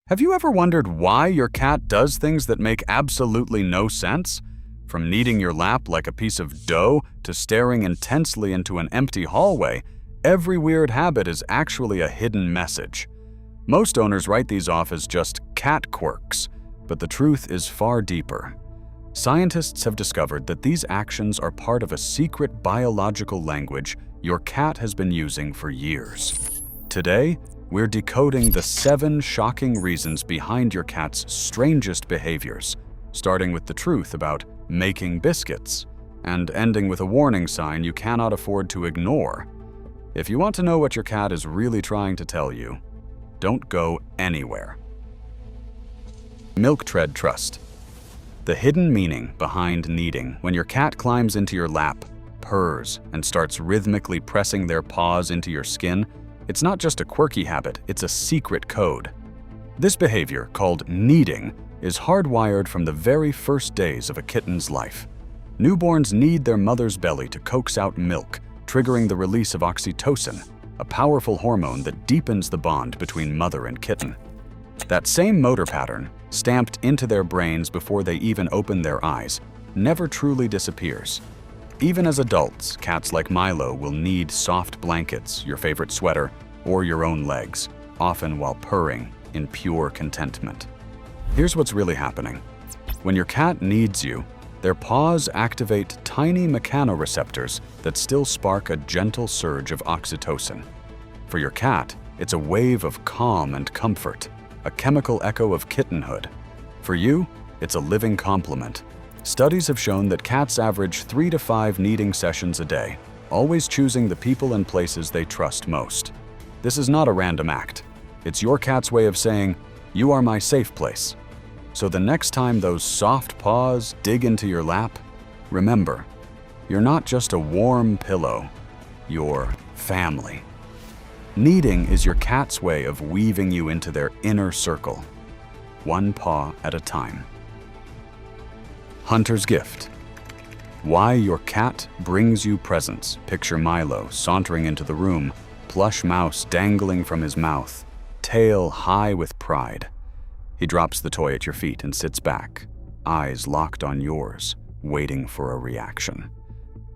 Have you ever wondered why your cat does things that make absolutely no sense? From kneading your lap like a piece of dough to staring intensely into an empty hallway, every weird habit is actually a hidden message. Most owners write these off as just cat quirks, but the truth is far deeper. Scientists have discovered that these actions are part of a secret biological language your cat has been using for years. Today, we're decoding the 7 shocking reasons behind your cat's strangest behaviors, starting with the truth about making biscuits, and ending with a warning sign you cannot afford to ignore. If you want to know what your cat is really trying to tell you, don't go anywhere. Milk tread trust. The hidden meaning behind kneading when your cat climbs into your lap, purrs, and starts rhythmically pressing their paws into your skin, it's not just a quirky habit, it's a secret code. This behavior, called kneading, is hardwired from the very first days of a kitten's life. Newborns knead their mother's belly to coax out milk, triggering the release of oxytocin, a powerful hormone that deepens the bond between mother and kitten. That same motor pattern, stamped into their brains before they even open their eyes, never truly disappears. Even as adults, cats like Milo will knead soft blankets, your favorite sweater, or your own legs, often while purring in pure contentment. Here's what's really happening. When your cat kneads you, their paws activate tiny mechanoreceptors that still spark a gentle surge of oxytocin. For your cat, it's a wave of calm and comfort, a chemical echo of kittenhood. For you, it's a living complement. Studies have shown that cats average 3 to 5 kneading sessions a day, always choosing the people and places they trust most. This is not a random act. It's your cat's way of saying, "You are my safe place." So the next time those soft paws dig into your lap, remember, you're not just a warm pillow, you're family. Kneading is your cat's way of weaving you into their inner circle, one paw at a time. Hunter's gift. Why your cat brings you presents. Picture Milo sauntering into the room, plush mouse dangling from his mouth, tail high with pride. He drops the toy at your feet and sits back, eyes locked on yours, waiting for a reaction.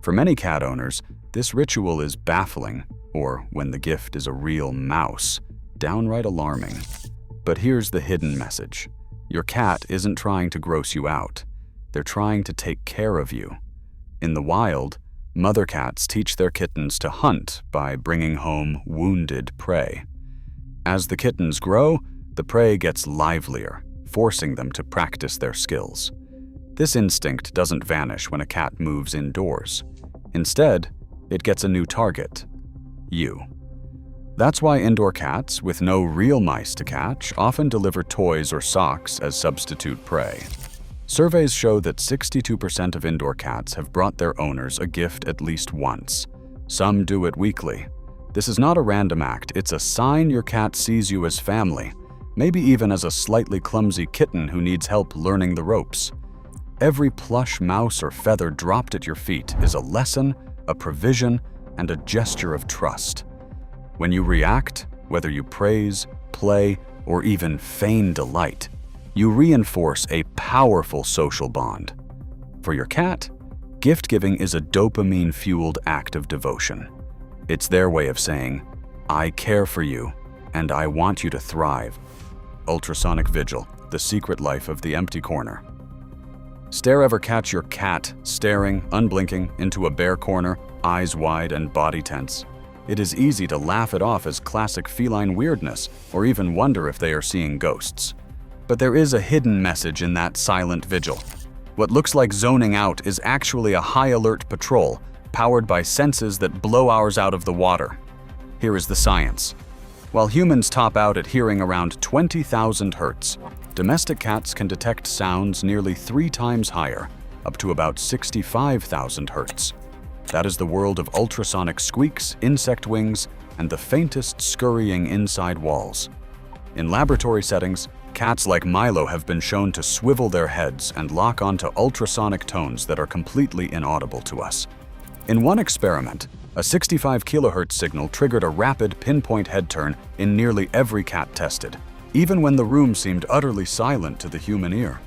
For many cat owners, this ritual is baffling, or when the gift is a real mouse, downright alarming. But here's the hidden message. Your cat isn't trying to gross you out. They're trying to take care of you. In the wild, mother cats teach their kittens to hunt by bringing home wounded prey. As the kittens grow, the prey gets livelier, forcing them to practice their skills. This instinct doesn't vanish when a cat moves indoors. Instead, it gets a new target: you. That's why indoor cats, with no real mice to catch, often deliver toys or socks as substitute prey. Surveys show that 62% of indoor cats have brought their owners a gift at least once. Some do it weekly. This is not a random act, it's a sign your cat sees you as family, maybe even as a slightly clumsy kitten who needs help learning the ropes. Every plush mouse or feather dropped at your feet is a lesson, a provision, and a gesture of trust. When you react, whether you praise, play, or even feign delight, you reinforce a powerful social bond. For your cat, gift-giving is a dopamine-fueled act of devotion. It's their way of saying, "I care for you, and I want you to thrive." Ultrasonic vigil, the secret life of the empty corner. Ever catch your cat staring, unblinking, into a bare corner, eyes wide and body tense? It is easy to laugh it off as classic feline weirdness, or even wonder if they are seeing ghosts. But there is a hidden message in that silent vigil. What looks like zoning out is actually a high-alert patrol, powered by senses that blow ours out of the water. Here is the science. While humans top out at hearing around 20,000 hertz, domestic cats can detect sounds nearly 3 times higher, up to about 65,000 hertz. That is the world of ultrasonic squeaks, insect wings, and the faintest scurrying inside walls. In laboratory settings, cats like Milo have been shown to swivel their heads and lock onto ultrasonic tones that are completely inaudible to us. In one experiment, a 65 kHz signal triggered a rapid pinpoint head turn in nearly every cat tested. even when the room seemed utterly silent to the human ear.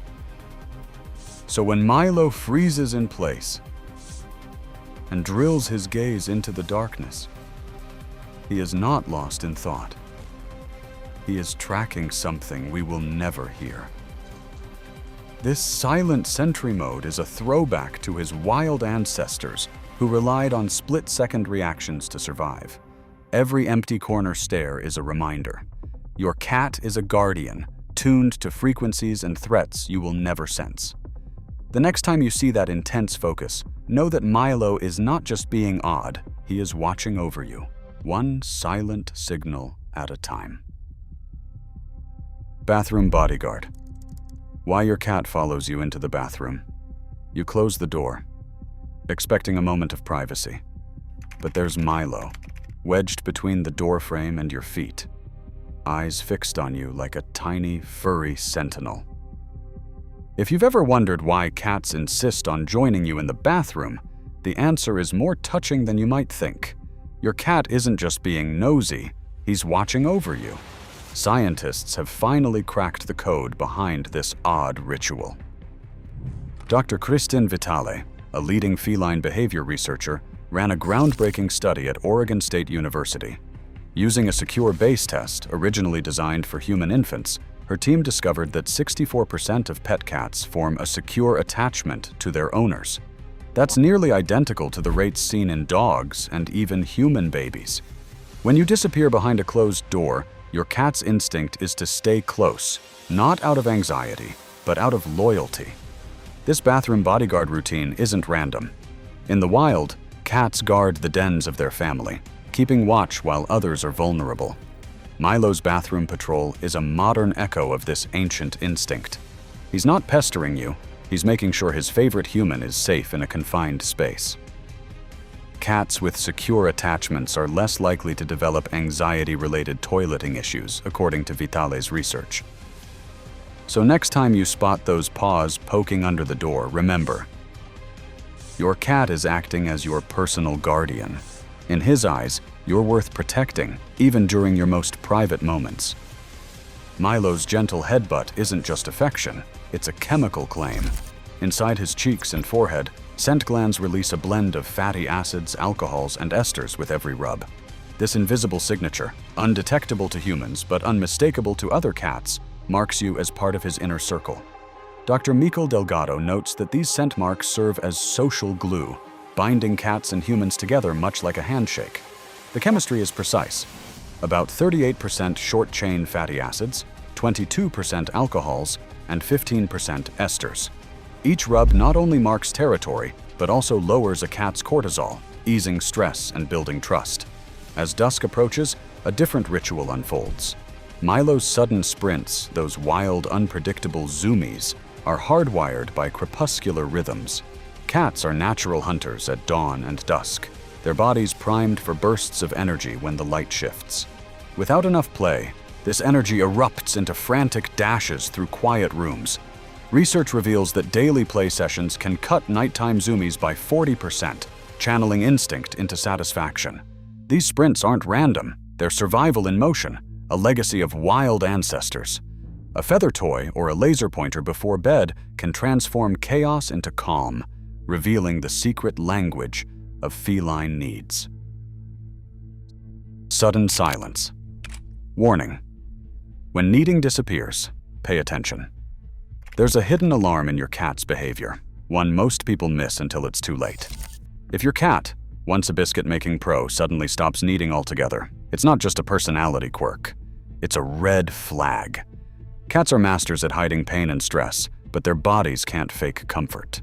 So when Milo freezes in place and drills his gaze into the darkness, he is not lost in thought. He is tracking something we will never hear. This silent sentry mode is a throwback to his wild ancestors who relied on split-second reactions to survive. Every empty corner stare is a reminder. Your cat is a guardian, tuned to frequencies and threats you will never sense. The next time you see that intense focus, know that Milo is not just being odd, he is watching over you, one silent signal at a time. Bathroom bodyguard. Why your cat follows you into the bathroom. You close the door, expecting a moment of privacy. But there's Milo, wedged between the door frame and your feet, eyes fixed on you like a tiny, furry sentinel. If you've ever wondered why cats insist on joining you in the bathroom, the answer is more touching than you might think. Your cat isn't just being nosy, he's watching over you. Scientists have finally cracked the code behind this odd ritual. Dr. Kristin Vitale, a leading feline behavior researcher, ran a groundbreaking study at Oregon State University. Using a secure base test originally designed for human infants, her team discovered that 64% of pet cats form a secure attachment to their owners. That's nearly identical to the rates seen in dogs and even human babies. When you disappear behind a closed door, your cat's instinct is to stay close, not out of anxiety, but out of loyalty. This bathroom bodyguard routine isn't random. In the wild, cats guard the dens of their family, keeping watch while others are vulnerable. Milo's bathroom patrol is a modern echo of this ancient instinct. He's not pestering you, he's making sure his favorite human is safe in a confined space. Cats with secure attachments are less likely to develop anxiety-related toileting issues, according to Vitale's research. So next time you spot those paws poking under the door, remember, your cat is acting as your personal guardian. In his eyes, you're worth protecting, even during your most private moments. Milo's gentle headbutt isn't just affection, it's a chemical claim. Inside his cheeks and forehead, scent glands release a blend of fatty acids, alcohols, and esters with every rub. This invisible signature, undetectable to humans but unmistakable to other cats, marks you as part of his inner circle. Dr. Mikel Delgado notes that these scent marks serve as social glue, binding cats and humans together much like a handshake. The chemistry is precise. About 38% short-chain fatty acids, 22% alcohols, and 15% esters. Each rub not only marks territory, but also lowers a cat's cortisol, easing stress and building trust. As dusk approaches, a different ritual unfolds. Milo's sudden sprints, those wild, unpredictable zoomies, are hardwired by crepuscular rhythms. Cats are natural hunters at dawn and dusk, their bodies primed for bursts of energy when the light shifts. Without enough play, this energy erupts into frantic dashes through quiet rooms. Research reveals that daily play sessions can cut nighttime zoomies by 40%, channeling instinct into satisfaction. These sprints aren't random, they're survival in motion, a legacy of wild ancestors. A feather toy or a laser pointer before bed can transform chaos into calm, revealing the secret language of feline needs. Sudden silence. Warning. When kneading disappears, pay attention. There's a hidden alarm in your cat's behavior, one most people miss until it's too late. If your cat, once a biscuit-making pro, suddenly stops kneading altogether, it's not just a personality quirk. It's a red flag. Cats are masters at hiding pain and stress, but their bodies can't fake comfort.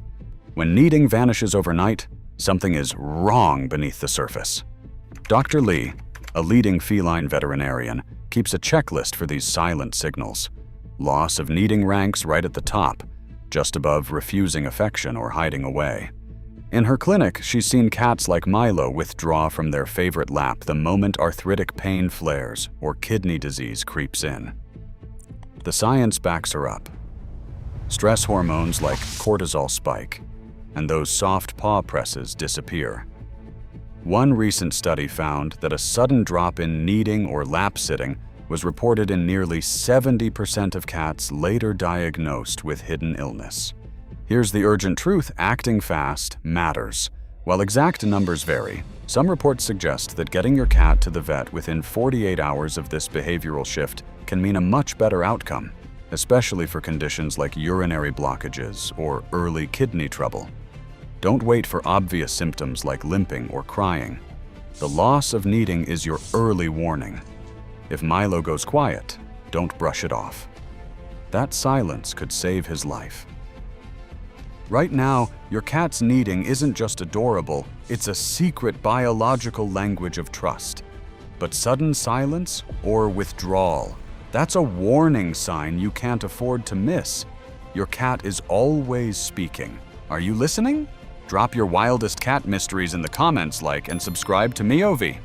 When kneading vanishes overnight, something is wrong beneath the surface. Dr. Lee, a leading feline veterinarian, keeps a checklist for these silent signals. Loss of kneading ranks right at the top, just above refusing affection or hiding away. In her clinic, she's seen cats like Milo withdraw from their favorite lap the moment arthritic pain flares or kidney disease creeps in. The science backs her up. Stress hormones like cortisol spike, and those soft paw presses disappear. One recent study found that a sudden drop in kneading or lap sitting was reported in nearly 70% of cats later diagnosed with hidden illness. Here's the urgent truth: acting fast matters. While exact numbers vary, some reports suggest that getting your cat to the vet within 48 hours of this behavioral shift can mean a much better outcome, especially for conditions like urinary blockages or early kidney trouble. Don't wait for obvious symptoms like limping or crying. The loss of kneading is your early warning. If Milo goes quiet, don't brush it off. That silence could save his life. Right now, your cat's kneading isn't just adorable, it's a secret biological language of trust. But sudden silence or withdrawal, that's a warning sign you can't afford to miss. Your cat is always speaking. Are you listening? Drop your wildest cat mysteries in the comments, like and subscribe to MEOVI.